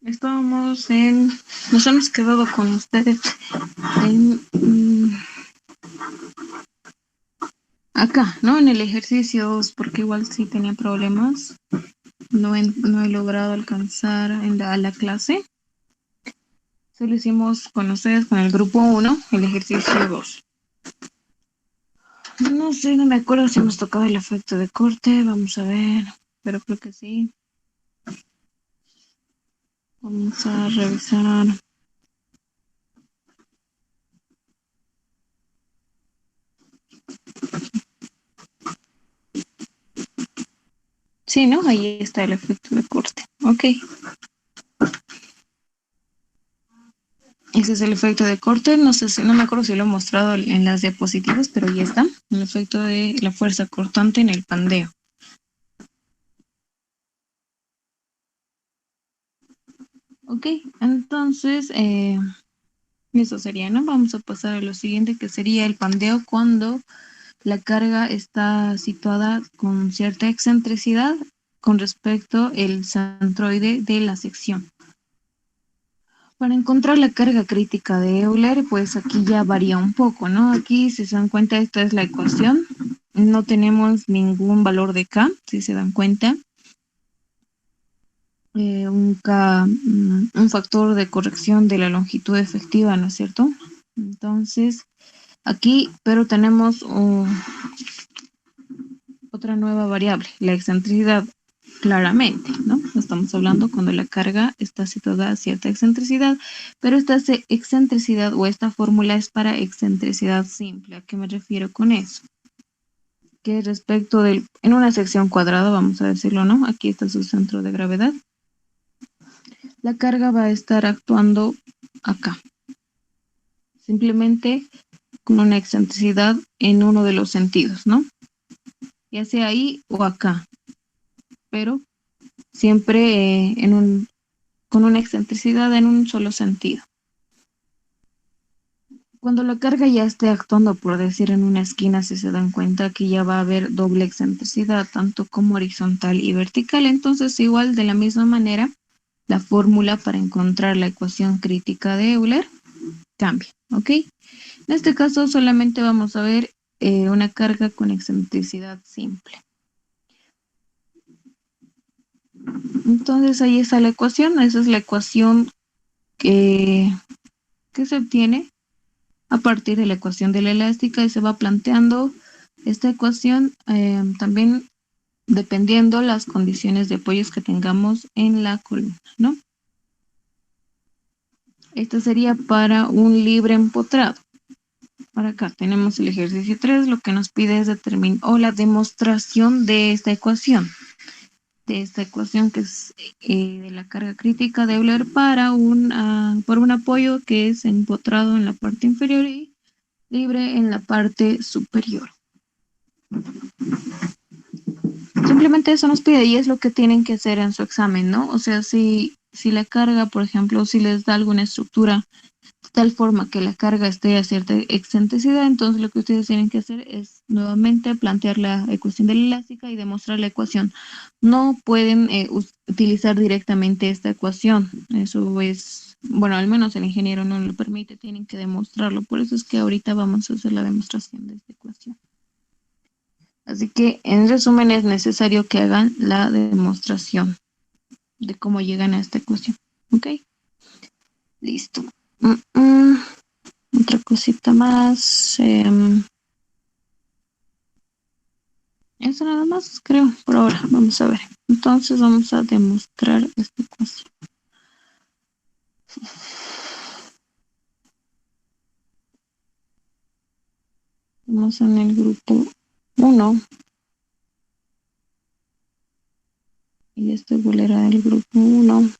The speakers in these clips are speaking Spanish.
Nos hemos quedado con ustedes en acá, ¿no? En el ejercicio 2, porque igual sí tenía problemas. No he logrado alcanzar a la clase. Solo hicimos con ustedes, con el grupo 1, el ejercicio 2. No sé, no me acuerdo si hemos tocado el efecto de corte. Vamos a ver, pero creo que sí. Vamos a revisar. Sí, ¿no? Ahí está el efecto de corte. Ok. Ese es el efecto de corte. No sé si, no me acuerdo si lo he mostrado en las diapositivas, pero ahí está. El efecto de la fuerza cortante en el pandeo. Ok, entonces eso sería, ¿no? Vamos a pasar a lo siguiente, que sería el pandeo cuando la carga está situada con cierta excentricidad con respecto al centroide de la sección. Para encontrar la carga crítica de Euler, pues aquí ya varía un poco, ¿no? Aquí, si se dan cuenta, esta es la ecuación. No tenemos ningún valor de K, si se dan cuenta. Un K, un factor de corrección de la longitud efectiva, ¿no es cierto? Entonces, aquí, pero tenemos otra nueva variable, la excentricidad, claramente, ¿no? Estamos hablando cuando la carga está situada a cierta excentricidad, pero esta excentricidad o esta fórmula es para excentricidad simple. ¿A qué me refiero con eso? Que respecto en una sección cuadrada, vamos a decirlo, ¿no? Aquí está su centro de gravedad. La carga va a estar actuando acá, simplemente con una excentricidad en uno de los sentidos, ¿no? Ya sea ahí o acá, pero siempre con una excentricidad en un solo sentido. Cuando la carga ya esté actuando, por decir, en una esquina, si se dan cuenta que ya va a haber doble excentricidad, tanto como horizontal y vertical, entonces igual de la misma manera, la fórmula para encontrar la ecuación crítica de Euler cambia, ¿ok? En este caso solamente vamos a ver una carga con excentricidad simple. Entonces ahí está la ecuación, esa es la ecuación que se obtiene a partir de la ecuación de la elástica y se va planteando esta ecuación también dependiendo las condiciones de apoyos que tengamos en la columna, ¿no? Esto sería para un libre empotrado. Para acá tenemos el ejercicio 3, lo que nos pide es determinar o la demostración de esta ecuación que es de la carga crítica de Euler por un apoyo que es empotrado en la parte inferior y libre en la parte superior. Simplemente eso nos pide y es lo que tienen que hacer en su examen, ¿no? O sea, si la carga, por ejemplo, si les da alguna estructura de tal forma que la carga esté a cierta excentricidad, entonces lo que ustedes tienen que hacer es nuevamente plantear la ecuación de la elástica y demostrar la ecuación. No pueden utilizar directamente esta ecuación. Eso es, bueno, al menos el ingeniero no lo permite, tienen que demostrarlo. Por eso es que ahorita vamos a hacer la demostración de esta ecuación. Así que, en resumen, es necesario que hagan la demostración de cómo llegan a esta ecuación. ¿Ok? Listo. Otra cosita más. Eso nada más, creo, por ahora. Vamos a ver. Entonces, vamos a demostrar esta ecuación. Vamos en el grupo 1. Y este volverá del grupo 1.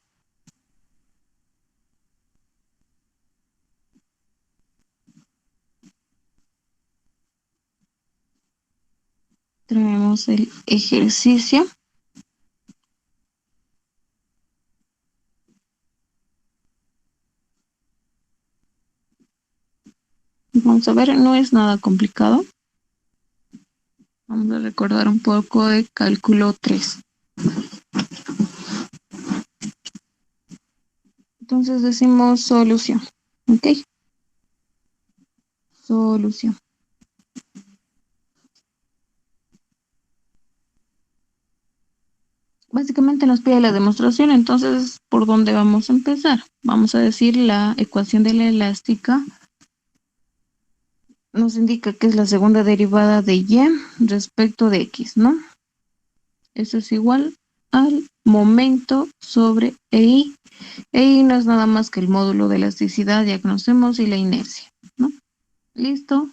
Traemos el ejercicio. Vamos a ver, no es nada complicado. Vamos a recordar un poco de cálculo 3. Entonces decimos solución. ¿Ok? Solución. Básicamente nos pide la demostración, entonces, ¿por dónde vamos a empezar? Vamos a decir la ecuación de la elástica nos indica que es la segunda derivada de y respecto de x, ¿no? Eso es igual al momento sobre EI. EI no es nada más que el módulo de elasticidad, ya conocemos, y la inercia, ¿no? ¿Listo?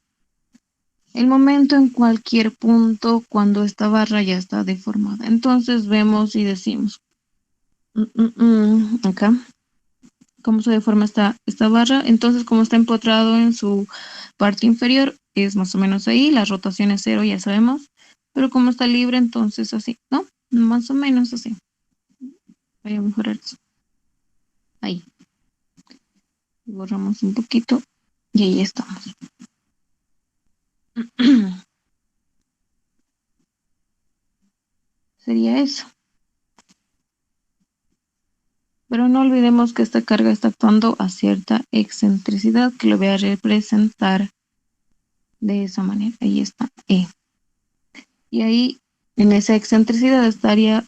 El momento en cualquier punto cuando esta barra ya está deformada. Entonces vemos y decimos, acá, cómo se deforma esta barra. Entonces, como está empotrado en su parte inferior, es más o menos ahí. La rotación es cero, ya sabemos. Pero como está libre, entonces así, ¿no? Más o menos así. Voy a mejorar eso. Ahí. Borramos un poquito y ahí estamos. Sería eso. Pero no olvidemos que esta carga está actuando a cierta excentricidad, que lo voy a representar de esa manera. Ahí está E. Y ahí, en esa excentricidad, estaría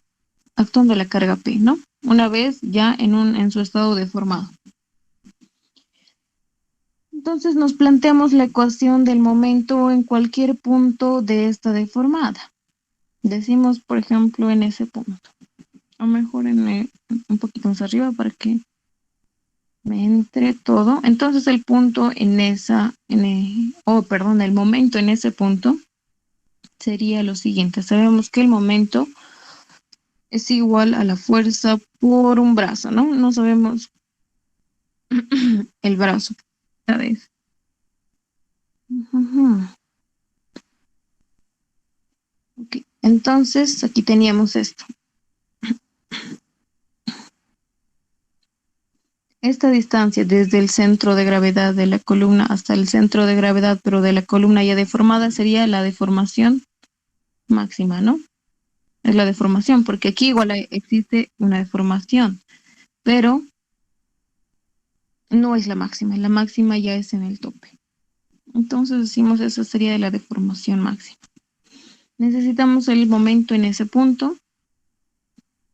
actuando la carga P, ¿no? Una vez ya en su estado deformado. Entonces nos planteamos la ecuación del momento en cualquier punto de esta deformada. Decimos, por ejemplo, en ese punto. O mejor un poquito más arriba para que me entre todo. Entonces el punto el momento en ese punto sería lo siguiente. Sabemos que el momento es igual a la fuerza por un brazo, ¿no? No sabemos el brazo. ¿Sabes? Ok. Entonces aquí teníamos esto. Esta distancia desde el centro de gravedad de la columna hasta el centro de gravedad, pero de la columna ya deformada, sería la deformación máxima, ¿no? Es la deformación, porque aquí igual existe una deformación, pero no es la máxima ya es en el tope. Entonces decimos eso sería de la deformación máxima. Necesitamos el momento en ese punto,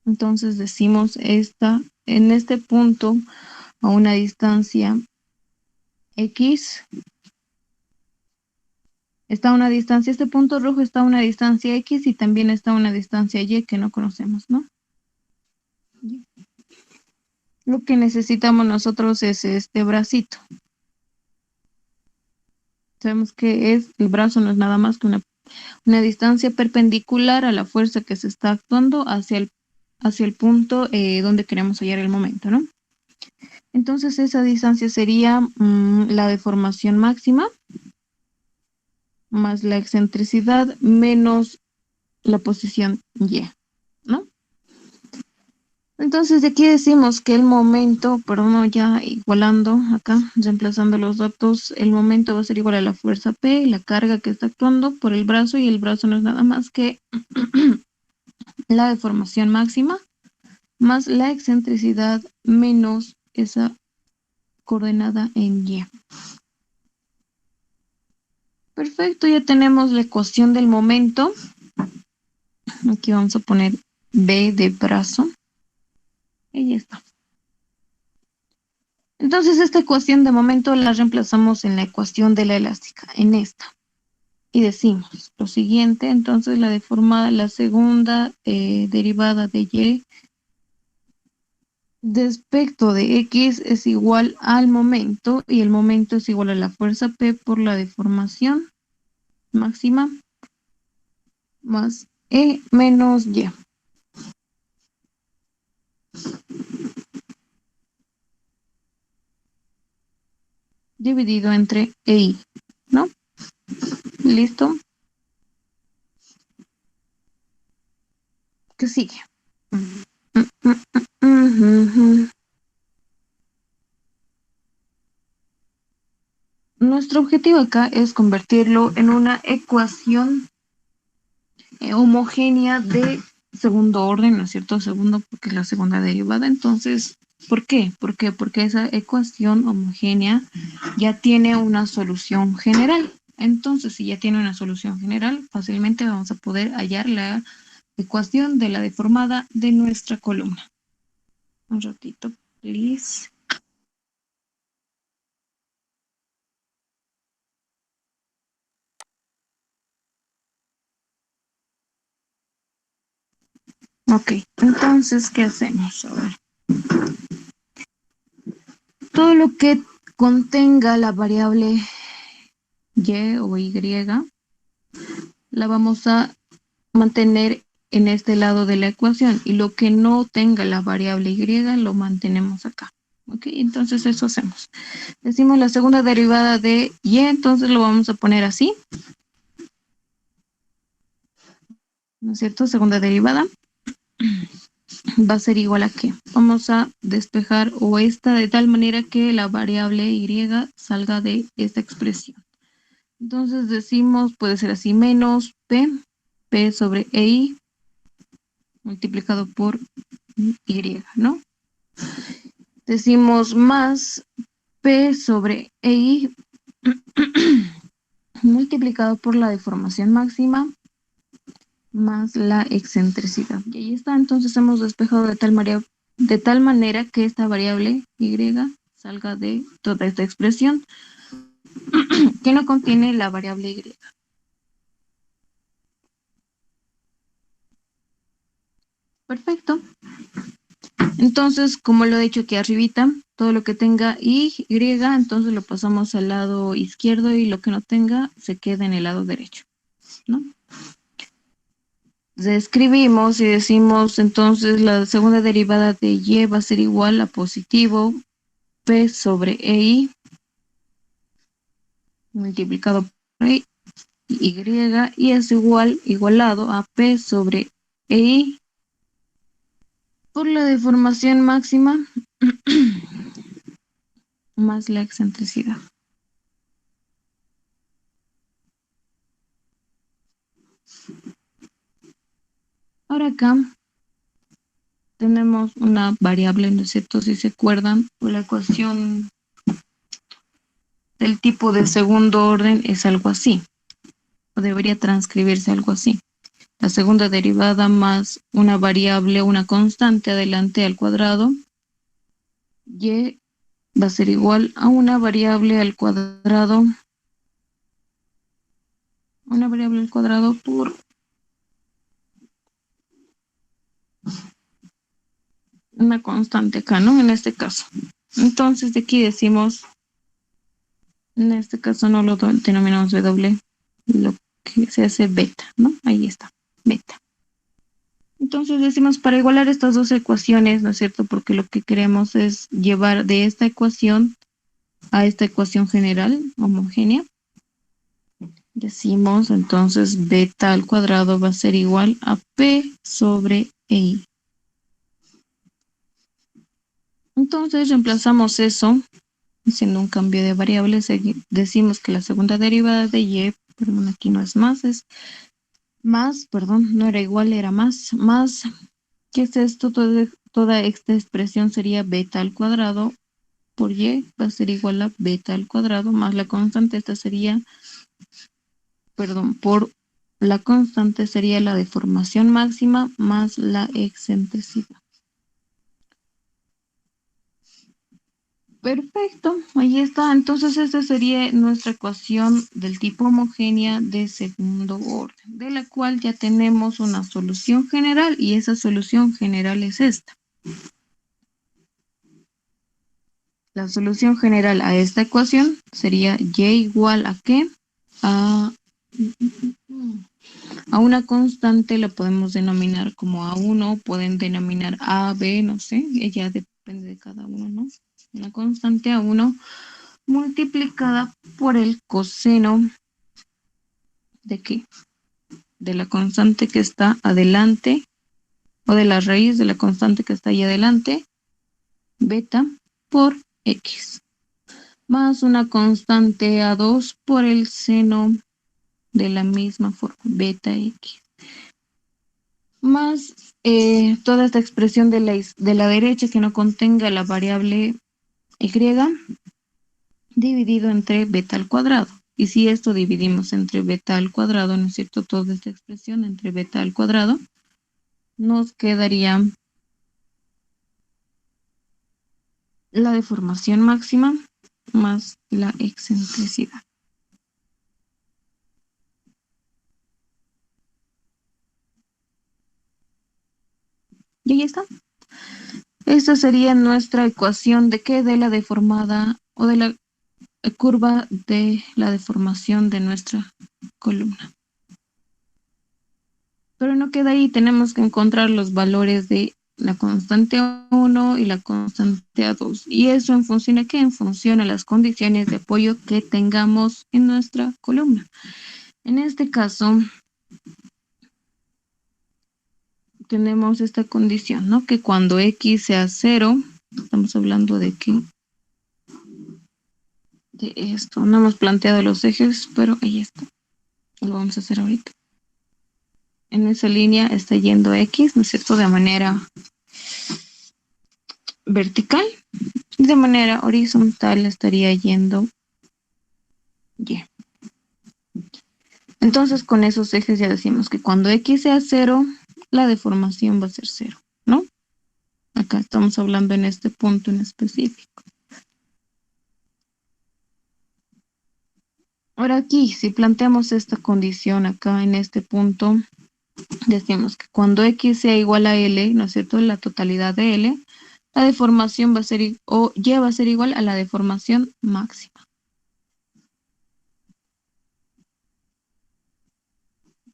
entonces decimos en este punto a una distancia X, está a una distancia, este punto rojo está a una distancia X y también está a una distancia Y que no conocemos, ¿no? Lo que necesitamos nosotros es este bracito. Sabemos que el brazo no es nada más que una distancia perpendicular a la fuerza que se está actuando hacia el punto donde queremos hallar el momento, ¿no? Entonces esa distancia sería la deformación máxima más la excentricidad menos la posición Y, ¿no? Entonces de aquí decimos que el momento, perdón, ya igualando acá, reemplazando los datos, el momento va a ser igual a la fuerza P, la carga que está actuando por el brazo, y el brazo no es nada más que la deformación máxima más la excentricidad menos esa coordenada en Y. Perfecto, ya tenemos la ecuación del momento. Aquí vamos a poner B de brazo. Y ya está. Entonces esta ecuación de momento la reemplazamos en la ecuación de la elástica, en esta. Y decimos lo siguiente, entonces la segunda derivada de Y respecto de X es igual al momento, y el momento es igual a la fuerza P por la deformación máxima más E menos Y. Dividido entre EI, ¿no? ¿Listo? ¿Qué sigue? Nuestro objetivo acá es convertirlo en una ecuación homogénea de segundo orden, ¿no es cierto? Segundo porque es la segunda derivada. Entonces, ¿Por qué? ¿Por qué? Porque esa ecuación homogénea ya tiene una solución general. Entonces, si ya tiene una solución general, fácilmente vamos a poder hallar la ecuación de la deformada de nuestra columna. Un ratito, please. Ok, entonces, ¿qué hacemos? A ver. Todo lo que contenga la variable y o y, la vamos a mantener en este lado de la ecuación y lo que no tenga la variable y lo mantenemos acá. Ok, entonces eso hacemos. Decimos la segunda derivada de y, entonces lo vamos a poner así. ¿No es cierto? Segunda derivada va a ser igual a qué. Vamos a despejar o esta de tal manera que la variable y salga de esta expresión. Entonces decimos, puede ser así, menos p sobre i multiplicado por y, ¿no? Decimos más p sobre i multiplicado por la deformación máxima más la excentricidad. Y ahí está, entonces hemos despejado de tal manera que esta variable y salga de toda esta expresión que no contiene la variable y. Perfecto. Entonces, como lo he dicho aquí arribita, todo lo que tenga y, entonces lo pasamos al lado izquierdo y lo que no tenga se queda en el lado derecho, ¿no? Escribimos y decimos entonces la segunda derivada de y va a ser igual a positivo p sobre i multiplicado por y y es igualado a p sobre i por la deformación máxima más la excentricidad. Ahora acá tenemos una variable, ¿no es cierto? Si se acuerdan, la ecuación del tipo de segundo orden es algo así, o debería transcribirse algo así. La segunda derivada más una variable, una constante adelante al cuadrado, y va a ser igual a una variable al cuadrado por una constante acá, ¿no? En este caso. Entonces de aquí decimos, en este caso no lo denominamos W, lo que se hace beta, ¿no? Ahí está, beta. Entonces decimos para igualar estas dos ecuaciones, ¿no es cierto? Porque lo que queremos es llevar de esta ecuación a esta ecuación general homogénea. Decimos entonces beta al cuadrado va a ser igual a P sobre I. Entonces reemplazamos eso haciendo un cambio de variables. Decimos que la segunda derivada de Y, perdón, aquí no es más, es más, perdón, no era igual, era más, ¿qué es esto? Toda esta expresión sería beta al cuadrado por Y va a ser igual a beta al cuadrado más la constante, esta sería, perdón, por la constante sería la deformación máxima más la excentricidad. Perfecto, ahí está. Entonces esta sería nuestra ecuación del tipo homogénea de segundo orden, de la cual ya tenemos una solución general y esa solución general es esta. La solución general a esta ecuación sería y igual a ¿qué? A una constante la podemos denominar como A1, pueden denominar A, B, no sé, ya depende de cada uno, ¿no? Una constante A1 multiplicada por el coseno ¿de qué? De la constante que está adelante, o de la raíz de la constante que está ahí adelante, beta por X, más una constante A2 por el seno de la misma forma, beta X, más toda esta expresión de la derecha que no contenga la variable y dividido entre beta al cuadrado. Y si esto dividimos entre beta al cuadrado, ¿no es cierto? Toda esta expresión entre beta al cuadrado, nos quedaría la deformación máxima más la excentricidad. Y ahí está. Esta sería nuestra ecuación de qué, de la deformada o de la curva de la deformación de nuestra columna. Pero no queda ahí, tenemos que encontrar los valores de la constante A1 y la constante A2. ¿Y eso en función de qué? En función a las condiciones de apoyo que tengamos en nuestra columna. En este caso, tenemos esta condición, ¿no? Que cuando X sea 0, estamos hablando de que de esto. No hemos planteado los ejes, pero ahí está. Lo vamos a hacer ahorita. En esa línea está yendo X, ¿no es cierto? De manera vertical. De manera horizontal estaría yendo Y. Entonces, con esos ejes ya decimos que cuando X sea 0, la deformación va a ser 0, ¿no? Acá estamos hablando en este punto en específico. Ahora aquí, si planteamos esta condición acá en este punto, decimos que cuando X sea igual a L, ¿no es cierto? La totalidad de L, la deformación va a ser, o Y va a ser igual a la deformación máxima.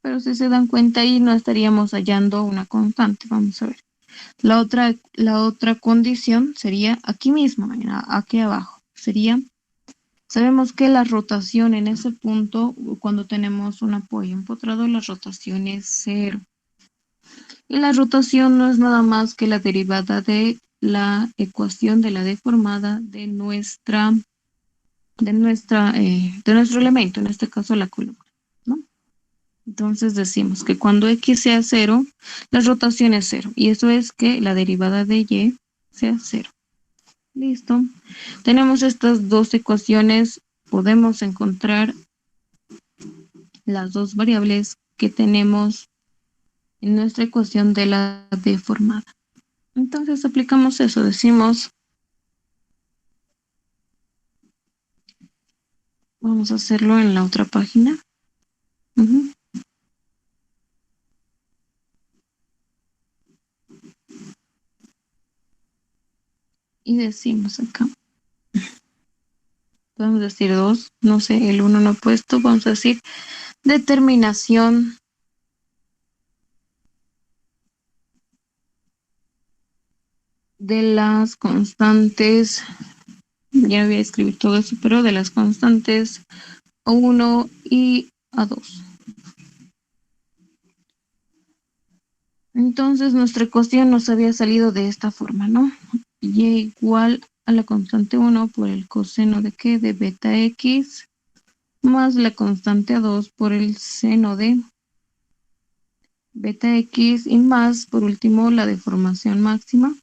Pero si se dan cuenta ahí no estaríamos hallando una constante. Vamos a ver. La otra condición sería aquí mismo, aquí abajo. Sabemos que la rotación en ese punto, cuando tenemos un apoyo empotrado, la rotación es 0. Y la rotación no es nada más que la derivada de la ecuación de la deformada de nuestro elemento, en este caso la columna, ¿no? Entonces decimos que cuando X sea 0, la rotación es 0. Y eso es que la derivada de Y sea 0. Listo. Tenemos estas dos ecuaciones. Podemos encontrar las dos variables que tenemos en nuestra ecuación de la deformada. Entonces aplicamos eso. Decimos, vamos a hacerlo en la otra página. Y decimos acá. Podemos decir 2, no sé, el 1 no puesto. Vamos a decir determinación de las constantes. Ya voy a escribir todo eso, pero de las constantes A1 y A2. Entonces nuestra ecuación nos había salido de esta forma, ¿no? Y igual a la constante 1 por el coseno de ¿qué? De beta X más la constante A2 por el seno de beta X y más, por último, la deformación máxima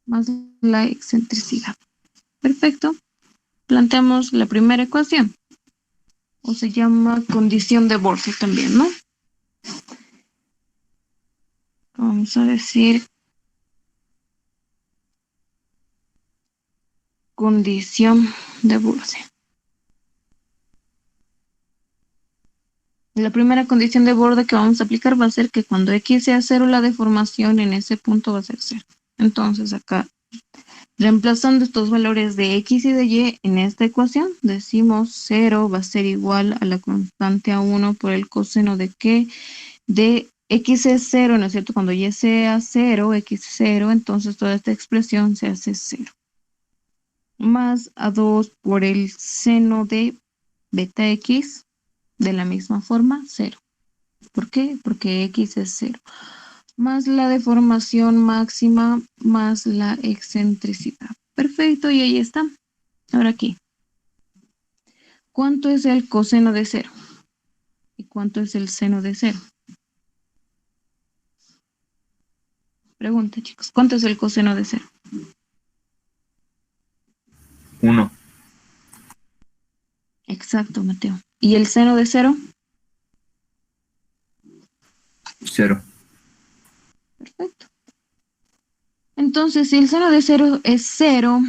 más la excentricidad. Perfecto. Planteamos la primera ecuación, o se llama condición de borde también, ¿no? Vamos a decir condición de borde. La primera condición de borde que vamos a aplicar va a ser que cuando X sea 0, la deformación en ese punto va a ser 0. Entonces acá, reemplazando estos valores de X y de Y en esta ecuación, decimos 0 va a ser igual a la constante A1 por el coseno de ¿qué? De X es 0, ¿no es cierto? Cuando Y sea 0, X es 0, entonces toda esta expresión se hace 0. Más A2 por el seno de beta X, de la misma forma, 0. ¿Por qué? Porque X es 0. Más la deformación máxima, más la excentricidad. Perfecto, y ahí está. Ahora aquí. ¿Cuánto es el coseno de 0? ¿Y cuánto es el seno de 0? Pregunta, chicos, ¿cuánto es el coseno de cero? 1, Exacto, Mateo. ¿Y el seno de cero? 0. Perfecto. Entonces, si el seno de cero es cero,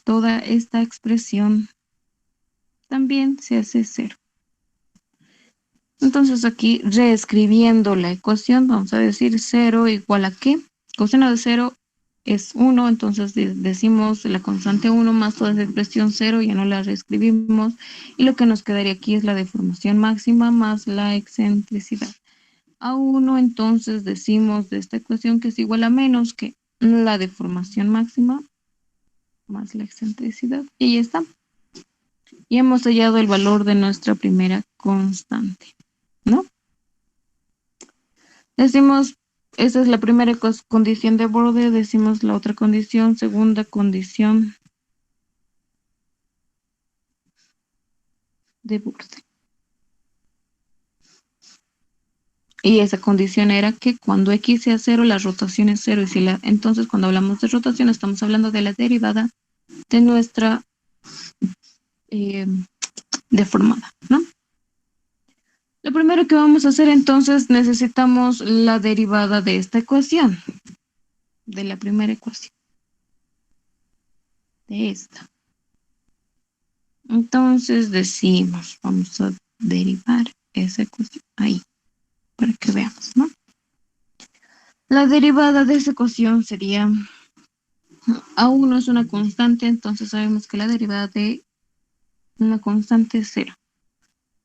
toda esta expresión también se hace cero. Entonces aquí, reescribiendo la ecuación, vamos a decir cero igual a ¿qué? Coseno de cero es 1, entonces decimos la constante 1 más toda esa expresión cero, ya no la reescribimos, y lo que nos quedaría aquí es la deformación máxima más la excentricidad. A 1, entonces decimos de esta ecuación que es igual a menos que la deformación máxima más la excentricidad. Y ya está. Y hemos hallado el valor de nuestra primera constante, ¿no? Decimos, esa es la primera condición de borde, decimos la otra condición, segunda condición de borde. Y esa condición era que cuando x sea cero, la rotación es cero. Entonces, cuando hablamos de rotación, estamos hablando de la derivada de nuestra eh, deformada, ¿no? Lo primero que vamos a hacer entonces, necesitamos la derivada de esta ecuación, de la primera ecuación, de esta. Entonces decimos, vamos a derivar esa ecuación ahí, para que veamos, ¿no? La derivada de esa ecuación sería, A1 es una constante, entonces sabemos que la derivada de una constante es cero.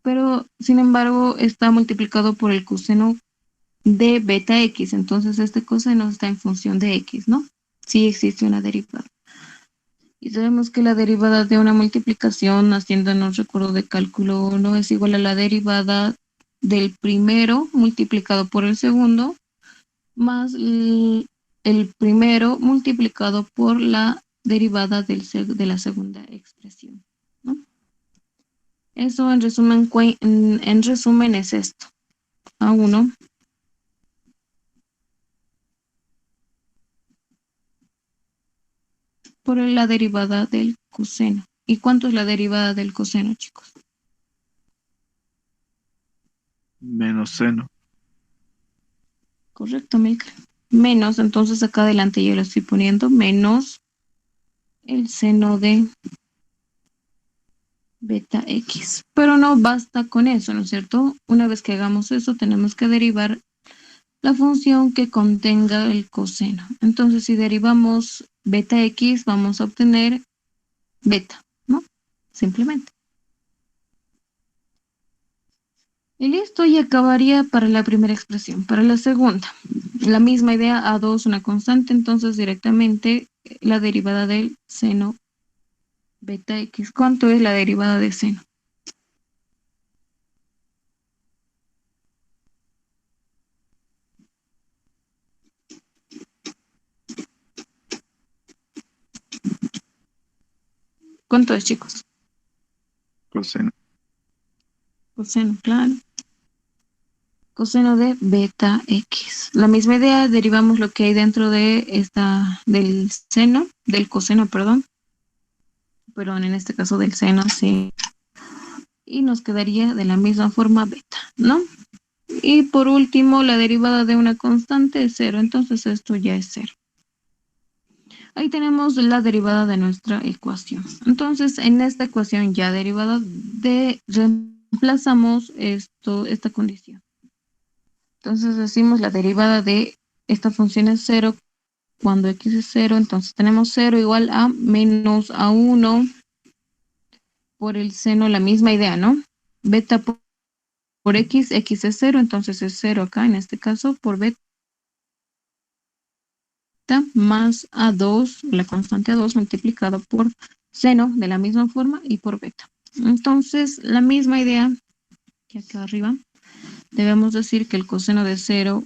Pero, sin embargo, está multiplicado por el coseno de beta x, entonces este coseno está en función de x, ¿no? Sí existe una derivada. Y sabemos que la derivada de una multiplicación, haciéndonos recuerdo de cálculo 1, es igual a la derivada del primero multiplicado por el segundo, más el primero multiplicado por la derivada de la segunda expresión, ¿no? Eso en resumen, en resumen es esto. A1 por la derivada del coseno. ¿Y cuánto es la derivada del coseno, chicos? Menos seno. Correcto, Milka. Menos, entonces acá adelante yo lo estoy poniendo, menos el seno de beta x. Pero no basta con eso, ¿no es cierto? Una vez que hagamos eso, tenemos que derivar la función que contenga el coseno. Entonces, si derivamos beta x, vamos a obtener beta, ¿no? Simplemente. Y listo, y acabaría para la primera expresión. Para la segunda, la misma idea, A2 una constante, entonces directamente la derivada del seno beta x. ¿Cuánto es la derivada de seno? ¿Cuánto es, chicos? Coseno. Coseno, claro. Coseno de beta x. La misma idea, derivamos lo que hay dentro de del seno, del coseno, perdón, en este caso del seno, sí. Y nos quedaría de la misma forma beta, ¿no? Y por último, la derivada de una constante es cero, entonces esto ya es cero. Ahí tenemos la derivada de nuestra ecuación. Entonces, en esta ecuación ya derivada reemplazamos esta condición. Entonces decimos la derivada de esta función es cero cuando x es cero, entonces tenemos cero igual a menos A1 por el seno, la misma idea, ¿no? Beta por x es cero, entonces es cero acá en este caso por beta más A2, la constante A2 multiplicada por seno de la misma forma y por beta. Entonces, la misma idea que acá arriba, debemos decir que el coseno de cero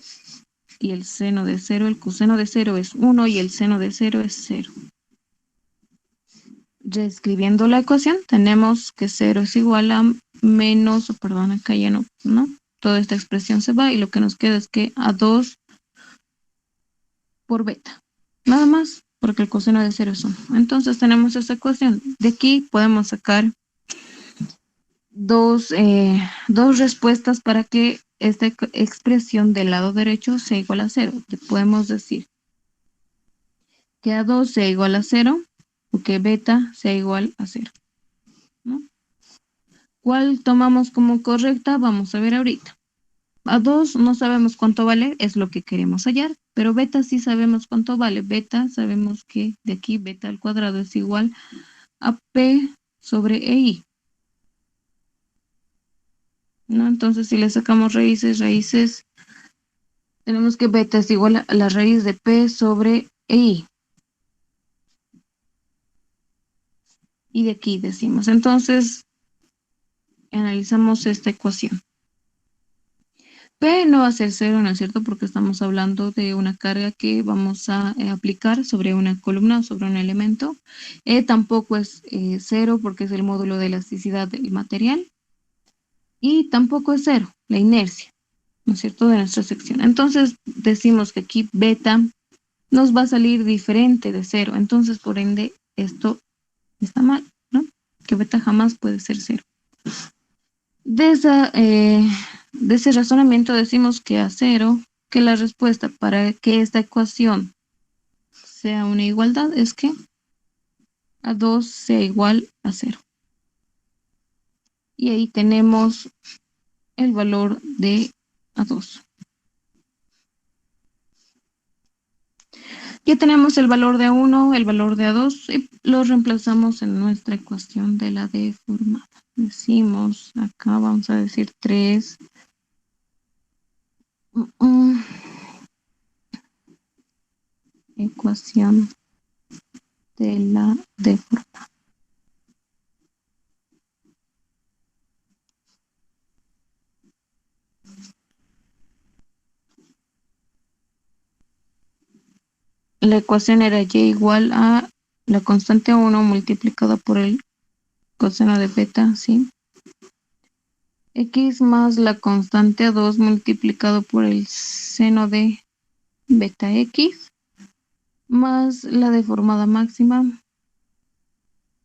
y el seno de cero, el coseno de cero es 1 y el seno de cero es 0. Reescribiendo la ecuación, tenemos que 0 es igual a menos, perdón, acá ya no, toda esta expresión se va y lo que nos queda es que A2 por beta. Nada más, porque el coseno de 0 es 1. Entonces tenemos esta ecuación. De aquí podemos sacar dos respuestas para que esta expresión del lado derecho sea igual a 0. Podemos decir que A2 sea igual a 0 o que beta sea igual a 0, ¿no? ¿Cuál tomamos como correcta? Vamos a ver ahorita. A2 no sabemos cuánto vale, es lo que queremos hallar, pero beta sí sabemos cuánto vale. Beta sabemos que de aquí beta al cuadrado es igual a P sobre EI, ¿no? Entonces si le sacamos raíces, tenemos que beta es igual a la raíz de P sobre EI. Y de aquí decimos, entonces analizamos esta ecuación. P no va a ser 0, ¿no es cierto? Porque estamos hablando de una carga que vamos a aplicar sobre una columna o sobre un elemento. E tampoco es 0 porque es el módulo de elasticidad del material. Y tampoco es 0, la inercia, ¿no es cierto? De nuestra sección. Entonces decimos que aquí beta nos va a salir diferente de 0. Entonces, por ende, esto está mal, ¿no? Que beta jamás puede ser 0. De ese razonamiento decimos que a 0, que la respuesta para que esta ecuación sea una igualdad es que A2 sea igual a 0. Y ahí tenemos el valor de A2. Ya tenemos el valor de A1, el valor de A2 y lo reemplazamos en nuestra ecuación de la deformada. Decimos, acá vamos a decir 3. Ecuación de la deformada. La ecuación era y igual a la constante 1 multiplicada por el coseno de beta, ¿sí? X más la constante 2 multiplicado por el seno de beta X más la deformada máxima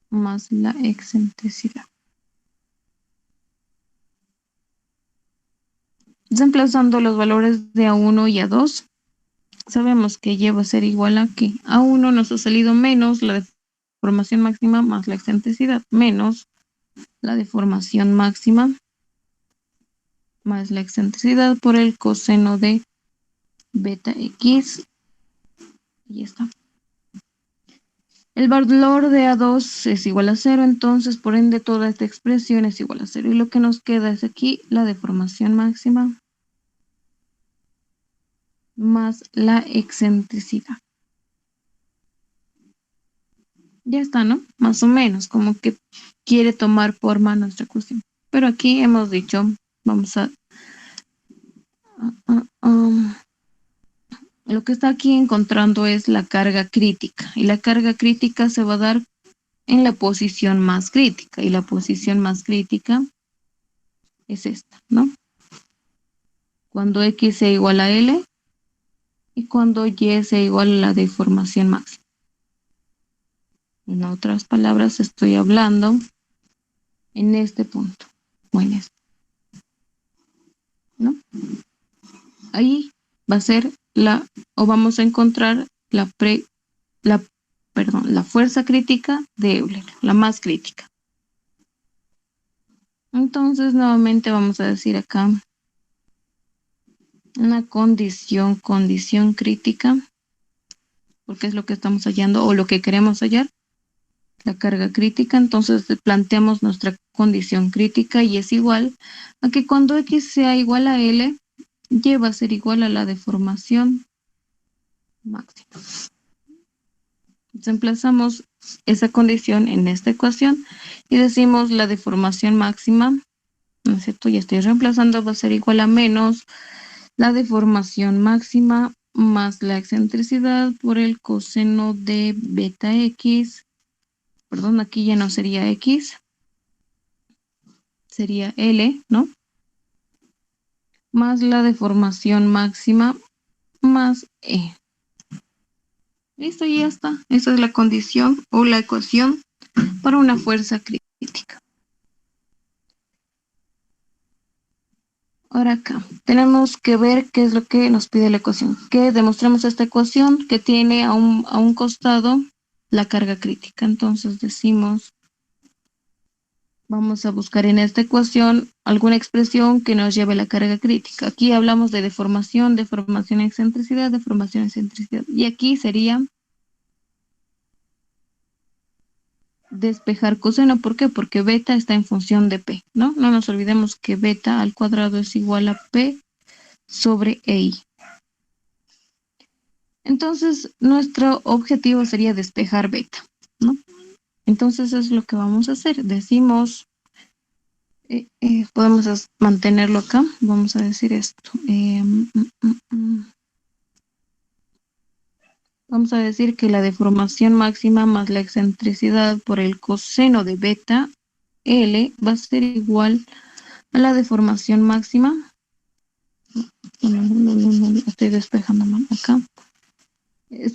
más la excentricidad. Reemplazando los valores de A1 y A2, sabemos que Y va a ser igual a que A1 nos ha salido menos la deformación máxima más la excentricidad, menos la deformación máxima más la excentricidad por el coseno de beta X. Y ya está. El valor de A2 es igual a 0, entonces por ende toda esta expresión es igual a 0. Y lo que nos queda es aquí la deformación máxima más la excentricidad. Ya está, ¿no? Más o menos, como que quiere tomar forma nuestra cuestión. Pero aquí hemos dicho, vamos a... lo que está aquí encontrando es la carga crítica. Y la carga crítica se va a dar en la posición más crítica. Y la posición más crítica es esta, ¿no? Cuando X sea igual a L y cuando Y sea igual a la deformación máxima. En otras palabras, estoy hablando en este punto o en este, ¿no? Ahí va a ser o vamos a encontrar la fuerza crítica de Euler, la más crítica. Entonces, nuevamente vamos a decir acá una condición crítica, porque es lo que estamos hallando o lo que queremos hallar, la carga crítica. Entonces planteamos nuestra condición crítica y es igual a que cuando X sea igual a L, Y va a ser igual a la deformación máxima. Reemplazamos esa condición en esta ecuación y decimos la deformación máxima, ¿no es cierto? Ya estoy reemplazando, va a ser igual a menos la deformación máxima más la excentricidad por el coseno de beta X. Perdón, aquí ya no sería X, sería L, ¿no? Más la deformación máxima más E. Listo, y ya está. Esa es la condición o la ecuación para una fuerza crítica. Ahora acá tenemos que ver qué es lo que nos pide la ecuación. Que demostremos esta ecuación que tiene a un costado la carga crítica. Entonces decimos, vamos a buscar en esta ecuación alguna expresión que nos lleve a la carga crítica. Aquí hablamos de deformación, deformación excentricidad, deformación excentricidad. Y aquí sería despejar coseno. ¿Por qué? Porque beta está en función de P, ¿no? No nos olvidemos que beta al cuadrado es igual a P sobre EI. Entonces, nuestro objetivo sería despejar beta, ¿no? Entonces, es lo que vamos a hacer. Decimos, podemos mantenerlo acá. Vamos a decir esto. Vamos a decir que la deformación máxima más la excentricidad por el coseno de beta L va a ser igual a la deformación máxima. No, estoy despejando mal acá.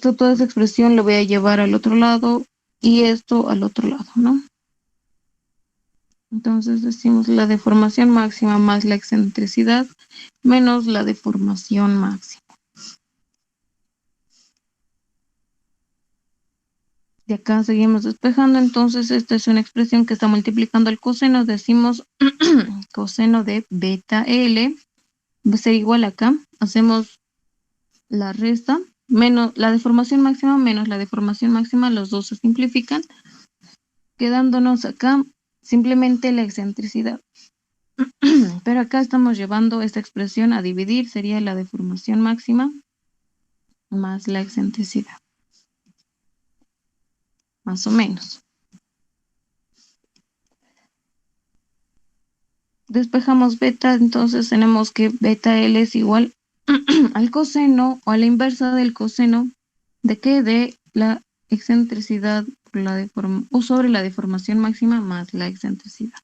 Toda esa expresión lo voy a llevar al otro lado y esto al otro lado, ¿no? Entonces decimos la deformación máxima más la excentricidad menos la deformación máxima. De acá seguimos despejando, entonces esta es una expresión que está multiplicando el coseno. Decimos coseno de beta L va a ser igual acá. Hacemos la resta menos la deformación máxima menos la deformación máxima, los dos se simplifican, quedándonos acá simplemente la excentricidad. Pero acá estamos llevando esta expresión a dividir, sería la deformación máxima más la excentricidad. Más o menos. Despejamos beta, entonces tenemos que beta L es igual al coseno o a la inversa del coseno de que de la excentricidad por la o sobre la deformación máxima más la excentricidad.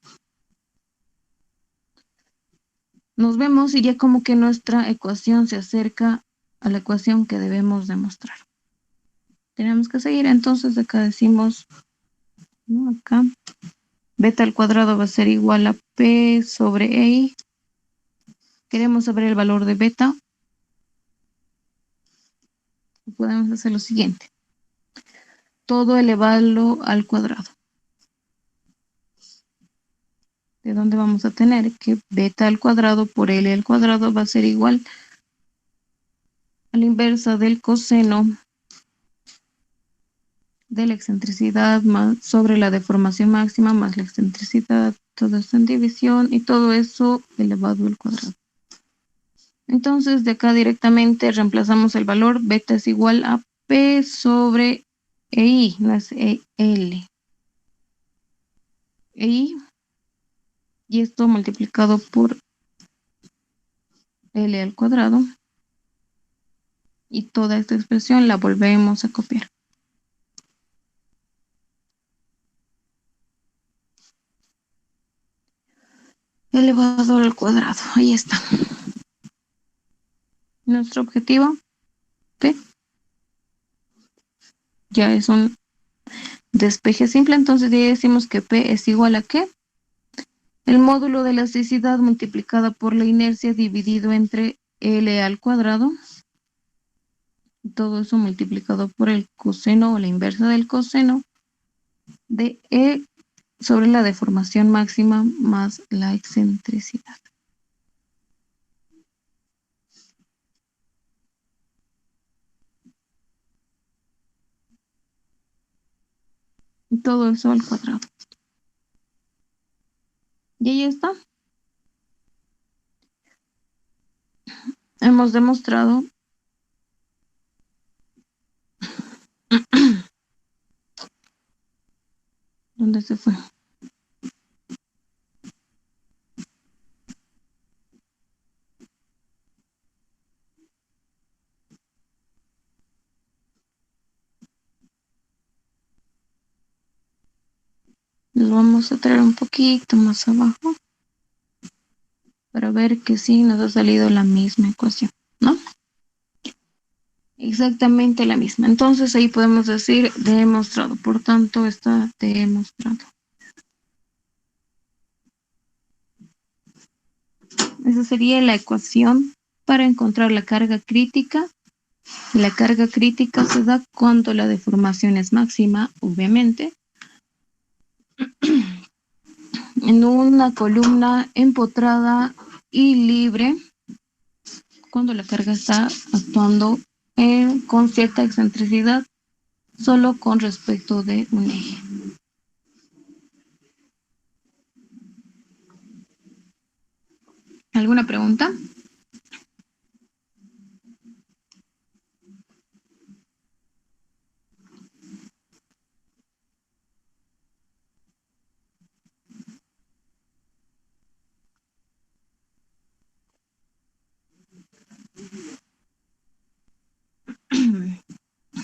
Nos vemos y ya como que nuestra ecuación se acerca a la ecuación que debemos demostrar. Tenemos que seguir, entonces acá decimos, ¿no? Acá, beta al cuadrado va a ser igual a P sobre EI. Queremos saber el valor de beta. Podemos hacer lo siguiente. Todo elevado al cuadrado. ¿De dónde vamos a tener? Que beta al cuadrado por L al cuadrado va a ser igual a la inversa del coseno de la excentricidad más sobre la deformación máxima más la excentricidad, todo esto en división y todo eso elevado al cuadrado. Entonces de acá directamente reemplazamos el valor, beta es igual a P sobre EI, no es EL. EI y esto multiplicado por L al cuadrado y toda esta expresión la volvemos a copiar. Elevado al cuadrado, ahí está. Nuestro objetivo, P, ya es un despeje simple, entonces ya decimos que P es igual a ¿qué? El módulo de elasticidad multiplicada por la inercia dividido entre L al cuadrado. Todo eso multiplicado por el coseno o la inversa del coseno de E sobre la deformación máxima más la excentricidad. Y todo eso al cuadrado. Y ahí está. Hemos demostrado ¿dónde se fue? Los vamos a traer un poquito más abajo para ver que sí nos ha salido la misma ecuación, ¿no? Exactamente la misma. Entonces ahí podemos decir demostrado. Por tanto, está demostrado. Esa sería la ecuación para encontrar la carga crítica. La carga crítica se da cuando la deformación es máxima, obviamente, en una columna empotrada y libre, cuando la carga está actuando con cierta excentricidad, solo con respecto de un eje. ¿Alguna pregunta?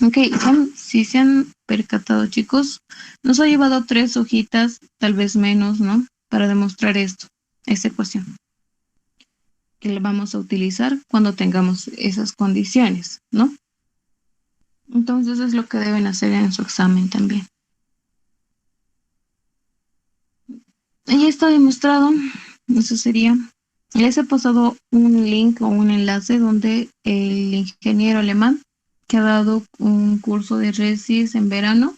Ok, si se han percatado, chicos, nos ha llevado 3 hojitas, tal vez menos, ¿no? Para demostrar esto, esta ecuación, que la vamos a utilizar cuando tengamos esas condiciones, ¿no? Entonces es lo que deben hacer en su examen también. Ahí está demostrado, eso sería. Les he pasado un link o un enlace donde el ingeniero alemán que ha dado un curso de RESIS en verano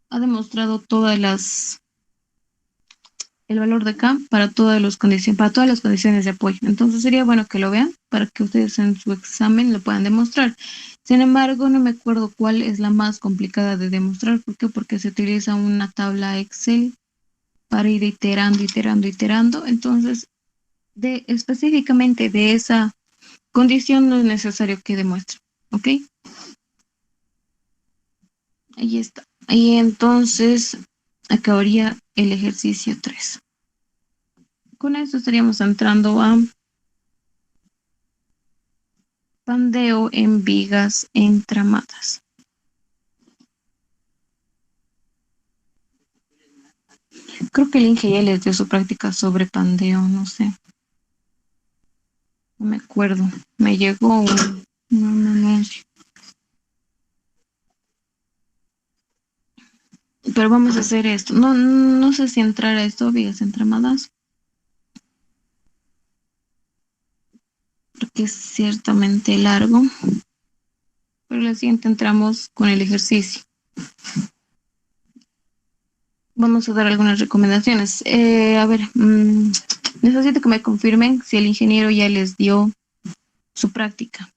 ha demostrado el valor de acá para para todas las condiciones de apoyo. Entonces sería bueno que lo vean para que ustedes en su examen lo puedan demostrar. Sin embargo, no me acuerdo cuál es la más complicada de demostrar. ¿Por qué? Porque se utiliza una tabla Excel para ir iterando, iterando, iterando. Entonces, específicamente de esa condición no es necesario que demuestre. ¿Ok? Ahí está. Y entonces acabaría el ejercicio 3. Con eso estaríamos entrando a pandeo en vigas entramadas. Creo que el Inge ya les dio su práctica sobre pandeo, no sé. No me acuerdo. Me llegó un anuncio. Pero vamos a hacer esto. No sé si entrar a esto, vigas entramadas, porque es ciertamente largo. Pero la siguiente entramos con el ejercicio. Vamos a dar algunas recomendaciones. A ver, necesito que me confirmen si el ingeniero ya les dio su práctica.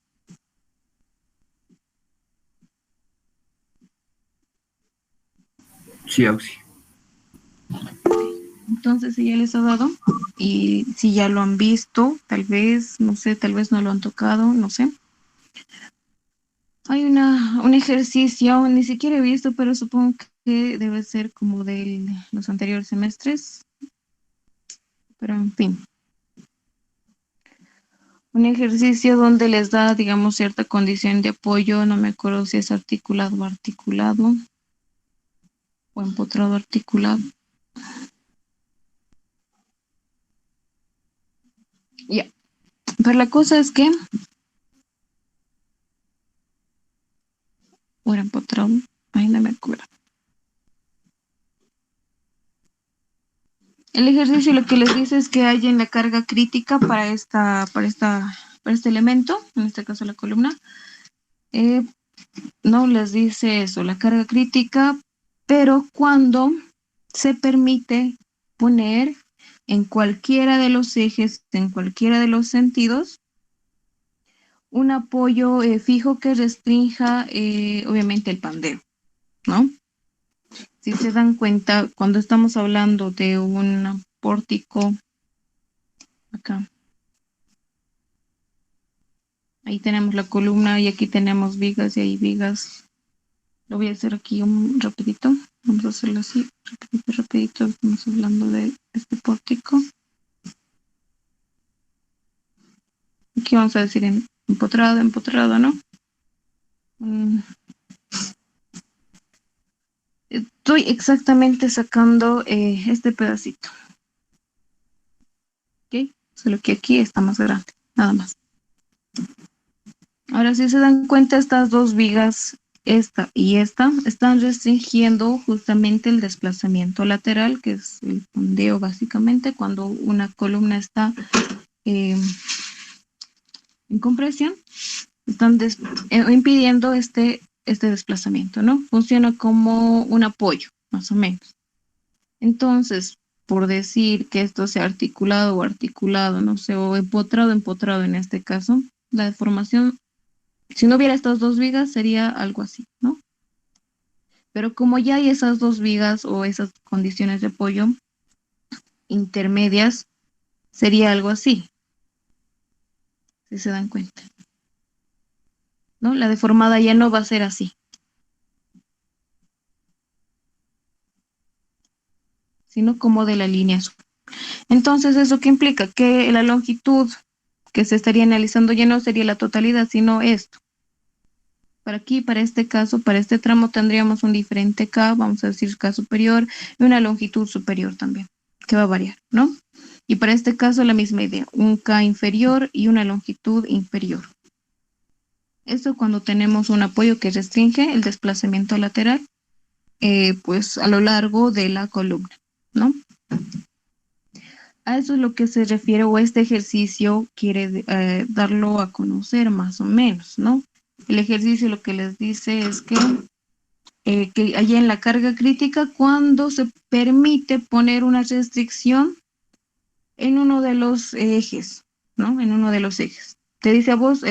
Sí, Auxi. Entonces, si ya les ha dado y si ya lo han visto, tal vez, no sé, tal vez no lo han tocado, no sé. Hay un ejercicio, ni siquiera he visto, pero supongo que debe ser como de los anteriores semestres, pero en fin. Un ejercicio donde les da, digamos, cierta condición de apoyo, no me acuerdo si es articulado o empotrado articulado. Ya, pero la cosa es que, o era empotrado, ay, no me acuerdo. El ejercicio lo que les dice es que hay en la carga crítica para este elemento, en este caso la columna, eh, no les dice eso, la carga crítica, pero cuando se permite poner en cualquiera de los ejes, en cualquiera de los sentidos, un apoyo fijo que restrinja obviamente el pandeo, ¿no? Si se dan cuenta, cuando estamos hablando de un pórtico, acá, ahí tenemos la columna y aquí tenemos vigas y hay vigas. Lo voy a hacer aquí un rapidito. Vamos a hacerlo así, rapidito, rapidito. Estamos hablando de este pórtico. Aquí vamos a decir empotrado, empotrado, ¿no? Estoy exactamente sacando este pedacito. ¿Ok? Solo que aquí está más grande, nada más. Ahora, si se dan cuenta, estas dos vigas, esta y esta, están restringiendo justamente el desplazamiento lateral, que es el fondeo básicamente, cuando una columna está en compresión, están impidiendo este desplazamiento, ¿no? Funciona como un apoyo, más o menos. Entonces, por decir que esto sea articulado o articulado, no sé, o empotrado en este caso, la deformación, si no hubiera estas dos vigas, sería algo así, ¿no? Pero como ya hay esas dos vigas o esas condiciones de apoyo intermedias, sería algo así, si se dan cuenta, ¿no? La deformada ya no va a ser así, sino como de la línea azul. Entonces, ¿eso qué implica? Que la longitud que se estaría analizando ya no sería la totalidad, sino esto. Para aquí, para este caso, para este tramo tendríamos un diferente K, vamos a decir K superior, y una longitud superior también, que va a variar, ¿no? Y para este caso la misma idea, un K inferior y una longitud inferior. Esto cuando tenemos un apoyo que restringe el desplazamiento lateral, pues a lo largo de la columna, ¿no? A eso es lo que se refiere, o este ejercicio quiere darlo a conocer más o menos, ¿no? El ejercicio lo que les dice es que allá en la carga crítica, cuando se permite poner una restricción en uno de los ejes, ¿no? En uno de los ejes. Te dice a vos,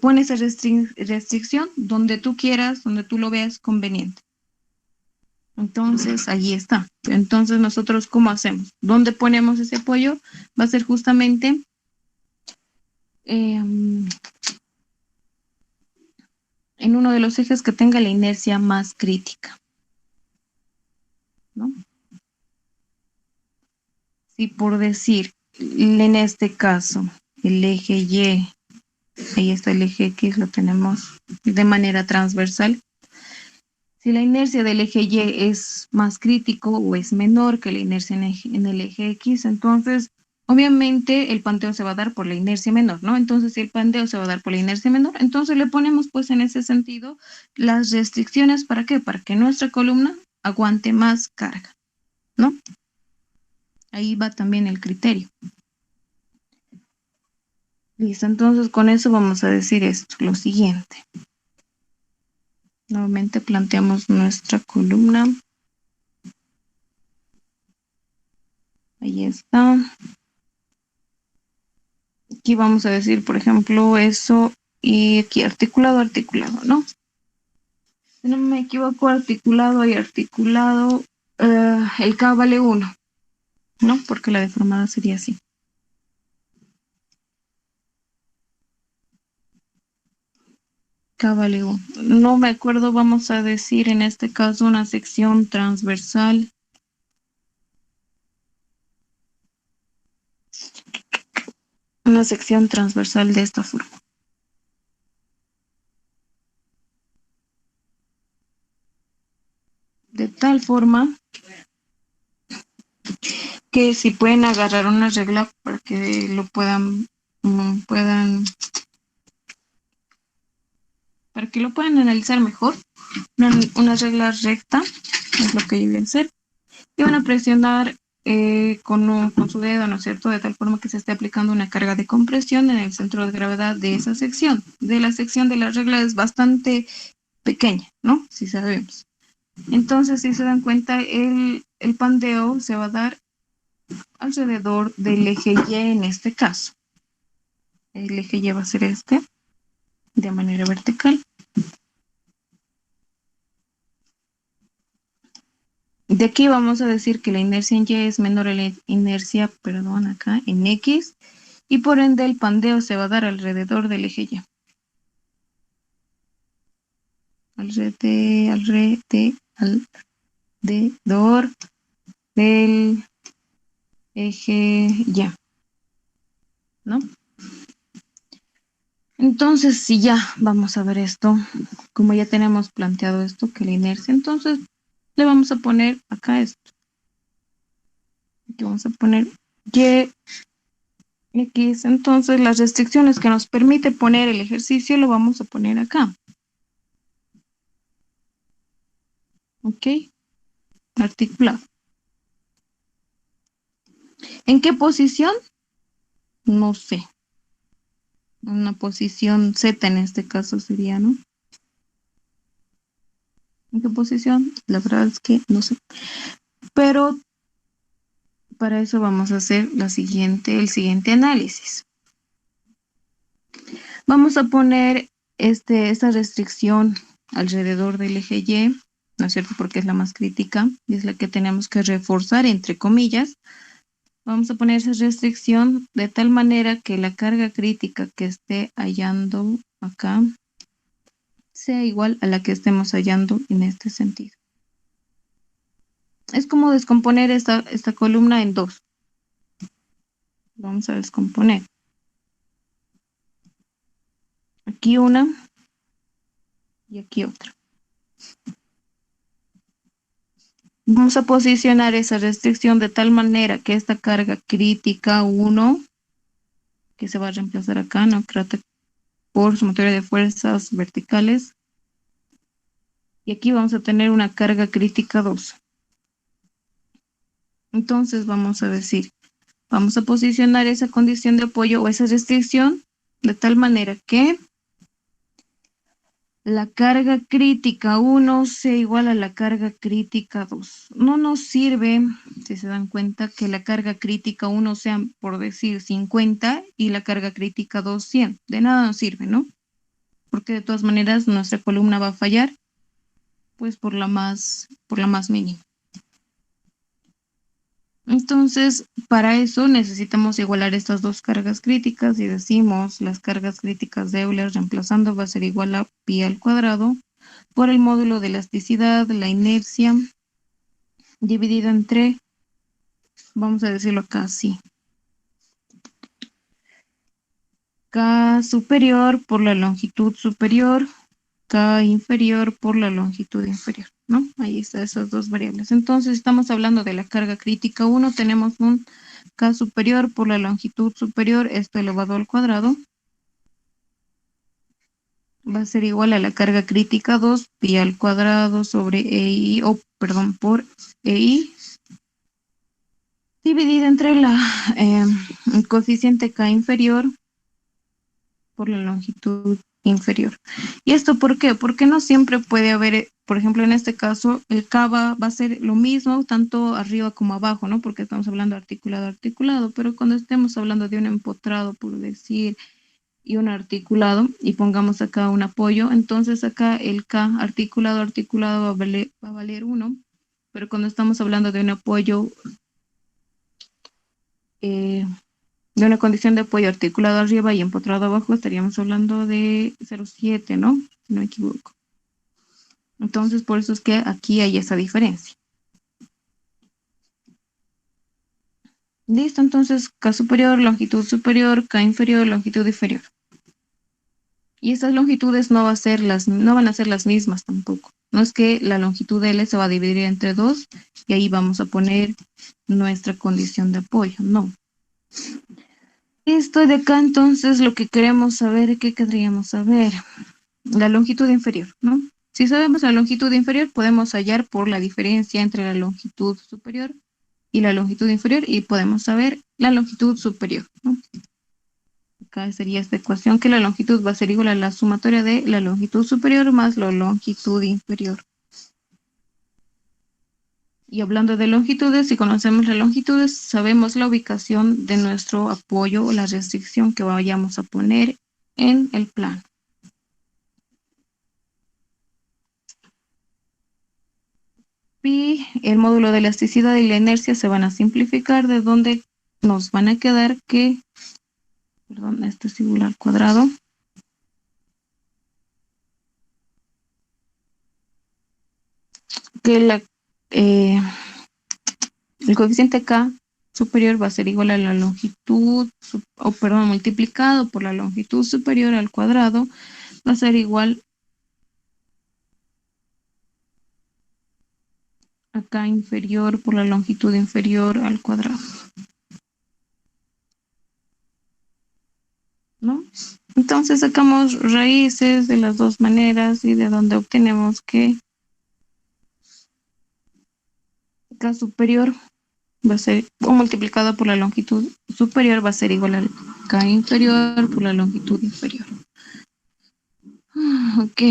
pon esa restricción donde tú quieras, donde tú lo veas conveniente. Entonces, allí está. Entonces, nosotros, ¿cómo hacemos? ¿Dónde ponemos ese apoyo? Va a ser justamente en uno de los ejes que tenga la inercia más crítica, ¿no? Si por decir, en este caso, el eje Y, ahí está el eje X, lo tenemos de manera transversal. Si la inercia del eje Y es más crítico o es menor que la inercia en el eje X, entonces obviamente el panteo se va a dar por la inercia menor, ¿no? Entonces si el panteo se va a dar por la inercia menor, entonces le ponemos pues en ese sentido las restricciones, ¿para qué? Para que nuestra columna aguante más carga, ¿no? Ahí va también el criterio. Listo, entonces con eso vamos a decir esto, lo siguiente. Nuevamente planteamos nuestra columna. Ahí está. Aquí vamos a decir, por ejemplo, eso y aquí articulado, articulado, ¿no? Si no me equivoco, articulado y articulado, el K vale 1, ¿no? Porque la deformada sería así. K vale 1. No me acuerdo, vamos a decir en este caso una sección transversal. Una sección transversal de esta forma. De tal forma que si pueden agarrar una regla para que lo para que lo puedan analizar mejor, una regla recta es lo que yo voy a hacer, y van a presionar con su dedo, ¿no es cierto?, de tal forma que se esté aplicando una carga de compresión en el centro de gravedad de esa sección. De la sección de la regla es bastante pequeña, ¿no? Si sabemos. Entonces, si se dan cuenta, el pandeo se va a dar alrededor del eje Y en este caso. El eje Y va a ser este, de manera vertical. De aquí vamos a decir que la inercia en Y es menor a la inercia, perdón, acá en X, y por ende el pandeo se va a dar alrededor del eje Y. Alrededor del eje Y, ¿no? Entonces, si ya vamos a ver esto, como ya tenemos planteado esto, que la inercia, entonces le vamos a poner acá esto. Aquí vamos a poner Y X. Entonces, las restricciones que nos permite poner el ejercicio lo vamos a poner acá. ¿Ok? Articulado. ¿En qué posición? No sé. Una posición Z en este caso sería, ¿no? ¿En qué posición? La verdad es que no sé. Pero para eso vamos a hacer el siguiente análisis. Vamos a poner esta restricción alrededor del eje Y, ¿no es cierto? Porque es la más crítica y es la que tenemos que reforzar, entre comillas. Vamos a poner esa restricción de tal manera que la carga crítica que esté hallando acá sea igual a la que estemos hallando en este sentido. Es como descomponer esta columna en dos. Vamos a descomponer. Aquí una y aquí otra. Vamos a posicionar esa restricción de tal manera que esta carga crítica 1, que se va a reemplazar acá, no trata por sumatoria de fuerzas verticales. Y aquí vamos a tener una carga crítica 2. Entonces vamos a decir, vamos a posicionar esa condición de apoyo o esa restricción de tal manera que la carga crítica 1 sea igual a la carga crítica 2. No nos sirve, si se dan cuenta, que la carga crítica 1 sea, por decir, 50 y la carga crítica 2, 100. De nada nos sirve, ¿no? Porque de todas maneras nuestra columna va a fallar, pues por la más mínima. Entonces, para eso necesitamos igualar estas dos cargas críticas y decimos las cargas críticas de Euler reemplazando va a ser igual a pi al cuadrado por el módulo de elasticidad, la inercia, dividido entre, vamos a decirlo acá así, K superior por la longitud superior, K inferior por la longitud inferior, ¿no? Ahí están esas dos variables. Entonces, estamos hablando de la carga crítica 1, tenemos un K superior por la longitud superior, esto elevado al cuadrado, va a ser igual a la carga crítica 2, pi al cuadrado sobre EI, por EI, dividida entre el coeficiente K inferior por la longitud inferior. ¿Y esto por qué? Porque no siempre puede haber, por ejemplo, en este caso, el K va a ser lo mismo, tanto arriba como abajo, ¿no? Porque estamos hablando articulado, articulado, pero cuando estemos hablando de un empotrado, por decir, y un articulado, y pongamos acá un apoyo, entonces acá el K articulado, articulado va a valer 1, pero cuando estamos hablando de un apoyo, de una condición de apoyo articulado arriba y empotrado abajo, estaríamos hablando de 0,7, ¿no? Si no me equivoco. Entonces, por eso es que aquí hay esa diferencia. Listo, entonces K superior, longitud superior, K inferior, longitud inferior. Y estas longitudes no van a ser las mismas tampoco. No es que la longitud de L se va a dividir entre 2 y ahí vamos a poner nuestra condición de apoyo. No. Esto de acá entonces lo que queremos saber, ¿qué querríamos saber? La longitud inferior, ¿no? Si sabemos la longitud inferior, podemos hallar por la diferencia entre la longitud superior y la longitud inferior y podemos saber la longitud superior, ¿no? Acá sería esta ecuación que la longitud va a ser igual a la sumatoria de la longitud superior más la longitud inferior. Y hablando de longitudes, si conocemos las longitudes, sabemos la ubicación de nuestro apoyo o la restricción que vayamos a poner en el plano. Pi, el módulo de elasticidad y la inercia se van a simplificar, de donde nos van a quedar que, perdón, esto es igual al cuadrado, que el coeficiente K superior va a ser igual a la longitud, multiplicado por la longitud superior al cuadrado, va a ser igual a K inferior por la longitud inferior al cuadrado. Entonces sacamos raíces de las dos maneras y de donde obtenemos que K superior va a ser, o multiplicado por la longitud superior, va a ser igual al K inferior por la longitud inferior. Ok.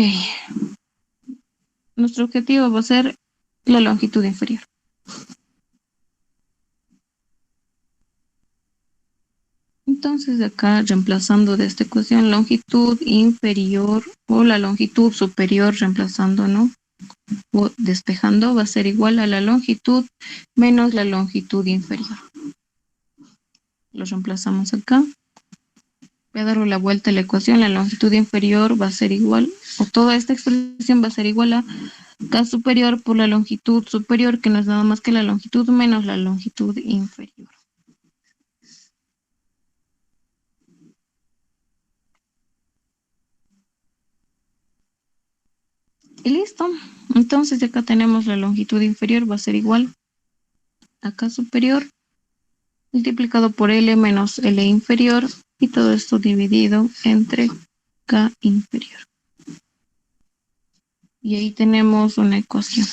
Nuestro objetivo va a ser la longitud inferior. Entonces, de acá, reemplazando de esta ecuación, longitud inferior o la longitud superior, reemplazando, ¿no? O despejando, va a ser igual a la longitud menos la longitud inferior. Lo reemplazamos acá. Voy a darle la vuelta a la ecuación. La longitud inferior va a ser igual, o toda esta expresión va a ser igual a K superior por la longitud superior, que no es nada más que la longitud menos la longitud inferior. Y listo. Entonces acá tenemos la longitud inferior, va a ser igual a K superior multiplicado por L menos L inferior y todo esto dividido entre K inferior. Y ahí tenemos una ecuación.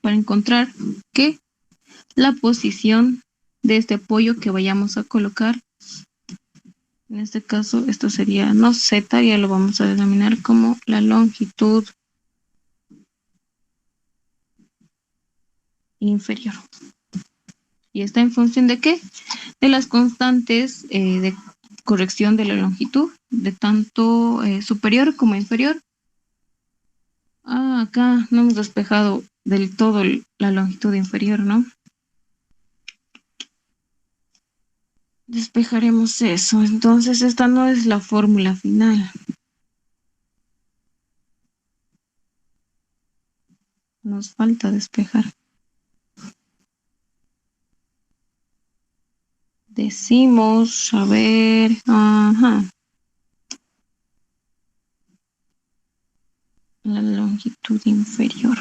Para encontrar que la posición de este apoyo que vayamos a colocar, en este caso esto sería no Z, ya lo vamos a denominar como la longitud inferior. ¿Y está en función de qué? De las constantes de corrección de la longitud, de tanto superior como inferior. Acá no hemos despejado del todo la longitud inferior, ¿no? Despejaremos eso. Entonces esta no es la fórmula final. Nos falta despejar. Decimos, a ver, ajá. La longitud inferior.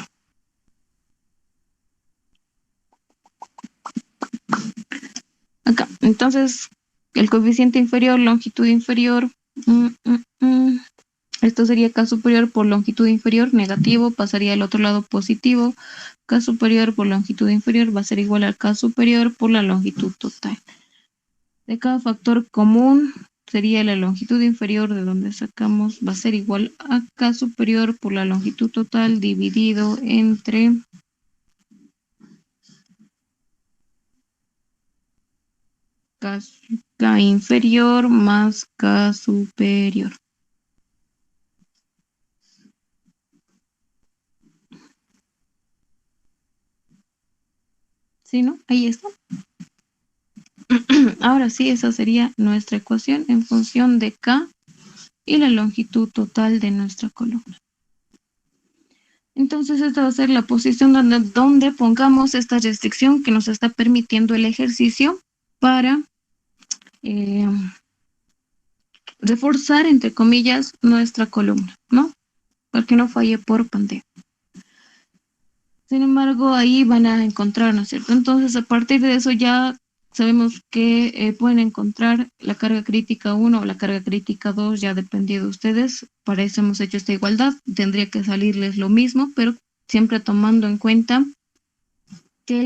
Acá, entonces, el coeficiente inferior, longitud inferior. Esto sería K superior por longitud inferior, negativo, pasaría al otro lado positivo. K superior por longitud inferior va a ser igual a K superior por la longitud total. De cada factor común sería la longitud inferior de donde sacamos, va a ser igual a K superior por la longitud total dividido entre K inferior más K superior. ¿Sí, no? Ahí está. Ahora sí, esa sería nuestra ecuación en función de K y la longitud total de nuestra columna. Entonces esta va a ser la posición donde pongamos esta restricción que nos está permitiendo el ejercicio para reforzar, entre comillas, nuestra columna, ¿no? Para que no falle por pandemia. Sin embargo, ahí van a encontrar, ¿no es cierto? Entonces, a partir de eso ya sabemos que pueden encontrar la carga crítica 1 o la carga crítica 2, ya depende de ustedes. Para eso hemos hecho esta igualdad. Tendría que salirles lo mismo, pero siempre tomando en cuenta que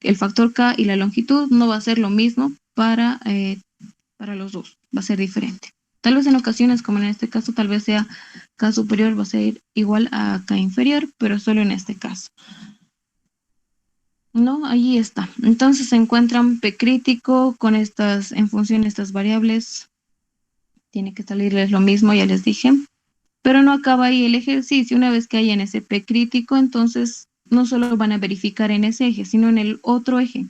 el factor K y la longitud no va a ser lo mismo para los dos, va a ser diferente. Tal vez en ocasiones, como en este caso, tal vez sea K superior va a ser igual a K inferior, pero solo en este caso. No, ahí está. Entonces se encuentran P crítico con estas, en función de estas variables. Tiene que salirles lo mismo, ya les dije. Pero no acaba ahí el ejercicio. Una vez que hayan ese P crítico, entonces no solo van a verificar en ese eje, sino en el otro eje.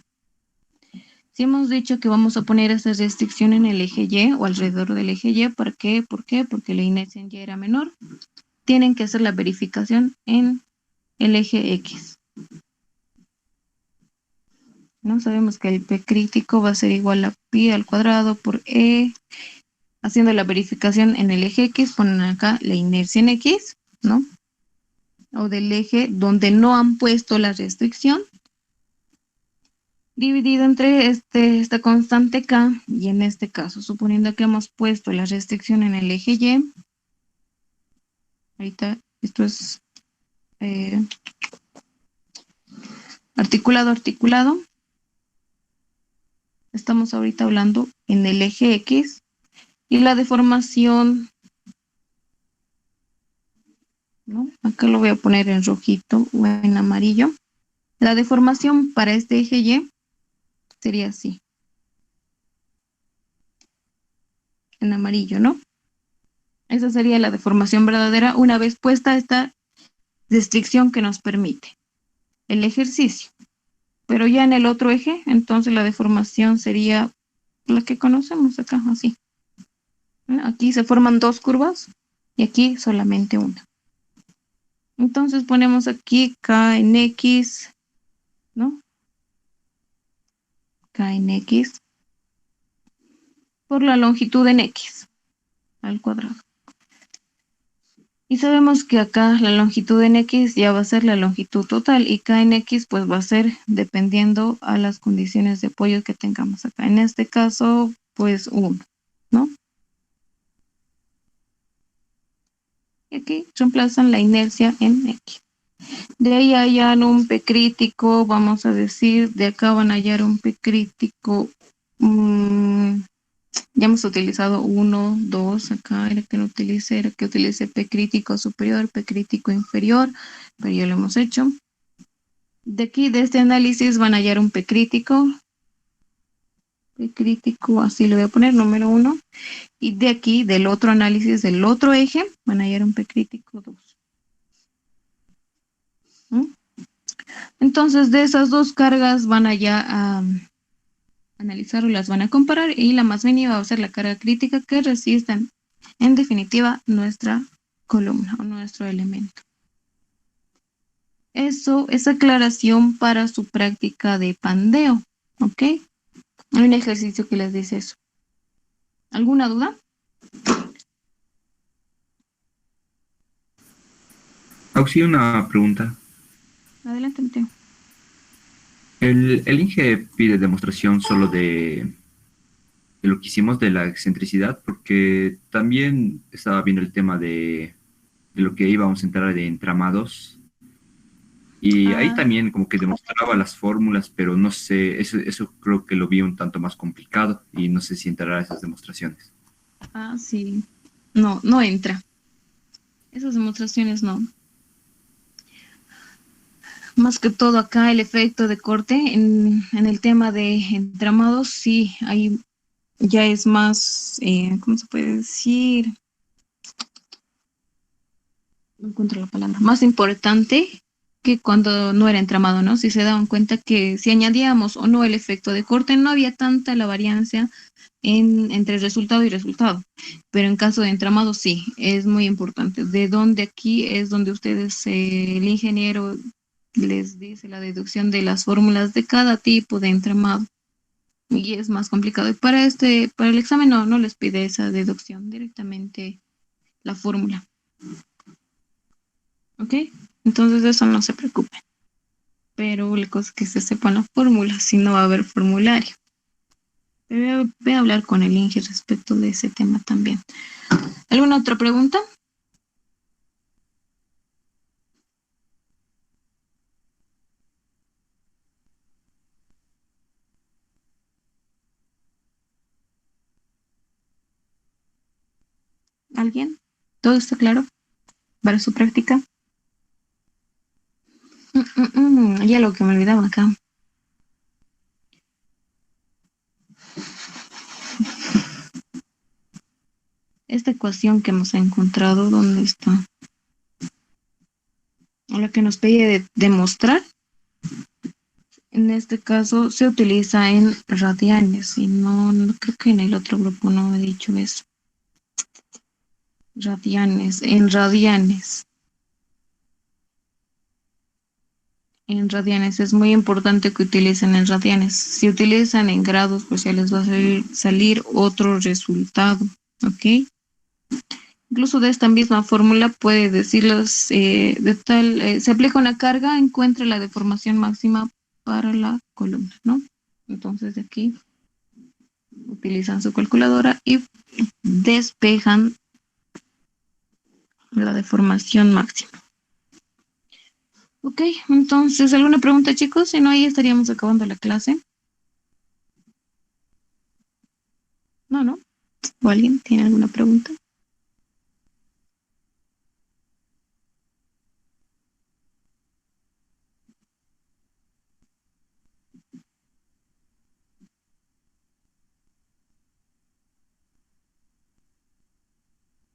Si hemos dicho que vamos a poner esa restricción en el eje Y o alrededor del eje Y, ¿por qué? ¿Por qué? Porque la inercia en Y era menor. Tienen que hacer la verificación en el eje X. ¿No? Sabemos que el P crítico va a ser igual a pi al cuadrado por E. Haciendo la verificación en el eje X, ponen acá la inercia en X, ¿no? O del eje donde no han puesto la restricción. dividido entre esta constante K, y en este caso, suponiendo que hemos puesto la restricción en el eje Y, ahorita esto es articulado, articulado, estamos ahorita hablando en el eje X, y la deformación, ¿no? Acá lo voy a poner en rojito o en amarillo. La deformación para este eje Y sería así, en amarillo, ¿no? Esa sería la deformación verdadera una vez puesta esta restricción que nos permite el ejercicio. Pero ya en el otro eje, entonces la deformación sería la que conocemos acá, así. Aquí se forman dos curvas y aquí solamente una. Entonces ponemos aquí K en X, ¿no? K en X por la longitud en X al cuadrado. Y sabemos que acá la longitud en X ya va a ser la longitud total, y K en X pues va a ser dependiendo a las condiciones de apoyo que tengamos acá. En este caso, pues 1, ¿no? Y aquí reemplazan la inercia en X. De ahí hallan un P crítico, vamos a decir, de acá van a hallar un P crítico. Ya hemos utilizado 1, 2, acá era que utilice P crítico superior, P crítico inferior, pero ya lo hemos hecho. De aquí, de este análisis, van a hallar un P crítico, así lo voy a poner, número 1. Y de aquí, del otro análisis, del otro eje, van a hallar un P crítico 2. Entonces, de esas dos cargas van allá a analizar o las van a comparar, y la más mínima va a ser la carga crítica que resistan, en definitiva, nuestra columna o nuestro elemento. Eso es aclaración para su práctica de pandeo, ¿ok? Hay un ejercicio que les dice eso. ¿Alguna duda? Auxilio, una pregunta. Adelante, Mateo. El INGE pide demostración solo de lo que hicimos de la excentricidad, porque también estaba viendo el tema de lo que íbamos a entrar de entramados. Y ahí Ah, también como que demostraba las fórmulas, pero no sé, eso creo que lo vi un tanto más complicado y no sé si entrará a esas demostraciones. sí. No, no entra. Esas demostraciones no. Más que todo acá el efecto de corte en el tema de entramados, sí, ahí ya es más, ¿cómo se puede decir? No encuentro la palabra. Más importante que cuando no era entramado, ¿no? Si se daban cuenta que si añadíamos o no el efecto de corte, no había tanta la variancia entre resultado y resultado. Pero en caso de entramado, sí, es muy importante. De donde aquí es donde ustedes, el ingeniero les dice la deducción de las fórmulas de cada tipo de entramado. Y es más complicado. Y para el examen no les pide esa deducción, directamente la fórmula. ¿Ok? Entonces de eso no se preocupen. Pero la cosa es que se sepan la fórmula, si no va a haber formulario. Pero voy a hablar con el Inge respecto de ese tema también. ¿Alguna otra pregunta? ¿Alguien? ¿Todo está claro para su práctica? Ya lo que me olvidaba acá. Esta ecuación que hemos encontrado, ¿dónde está? O la que nos pedía demostrar. En este caso se utiliza en radianes, y no creo que en el otro grupo no he dicho eso. Radianes, en radianes. En radianes es muy importante que utilicen en radianes. Si utilizan en grados, pues ya les va a salir otro resultado, ¿ok? Incluso de esta misma fórmula puede decirles se aplica una carga, encuentre la deformación máxima para la columna, ¿no? Entonces de aquí utilizan su calculadora y despejan la deformación máxima. Ok, entonces, ¿alguna pregunta, chicos? Si no, ahí estaríamos acabando la clase. No, no. ¿O alguien tiene alguna pregunta?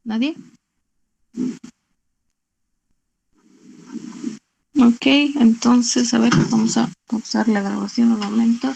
¿Nadie? Ok, entonces, a ver, vamos a pausar la grabación un momento.